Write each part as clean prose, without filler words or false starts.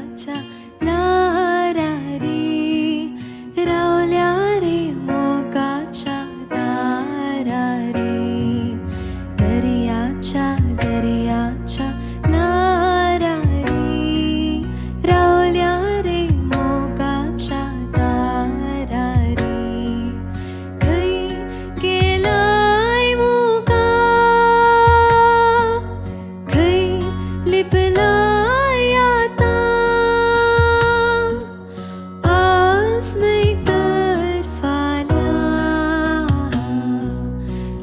दर्याच्या लारा रे, रावल्या रे मोगाच्या दारा रे, दर्याच्या लारा रे, रावल्या रे मोगाच्या दारा रे, खै गेलाय मोगा, खै लिपलाय आता, आज नाही तर फाल्या,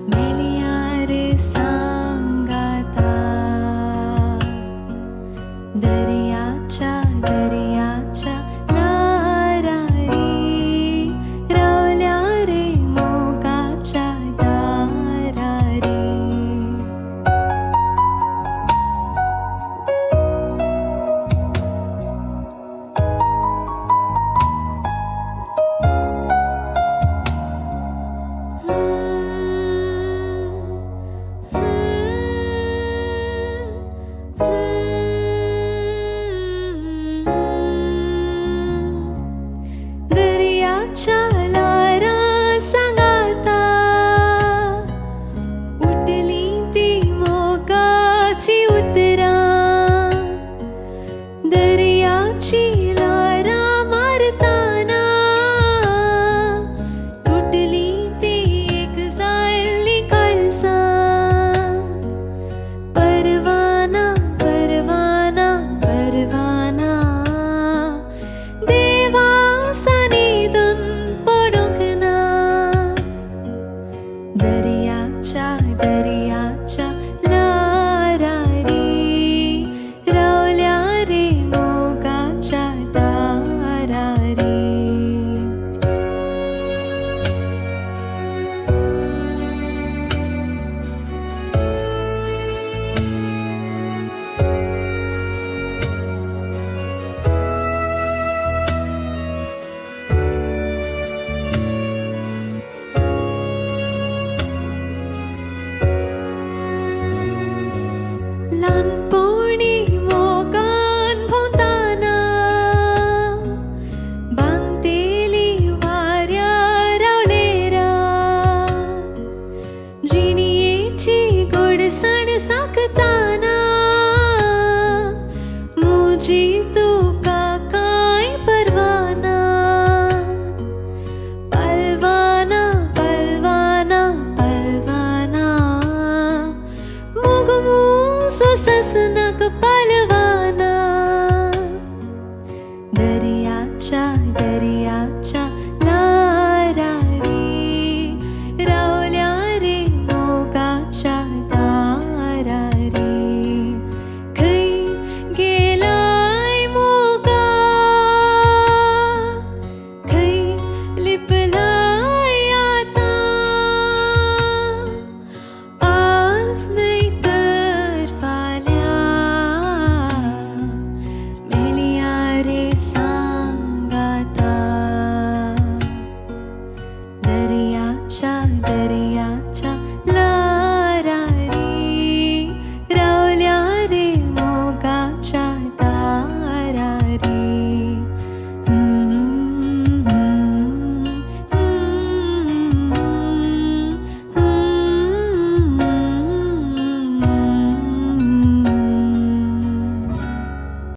मेलिया रे सांगाता, दर्याच्या लारा रे, रावल्या रे मोगाच्या दारा रे. दर्याच्या लारा सांगाता, उठली ती मोगाची उतरा, दर्याची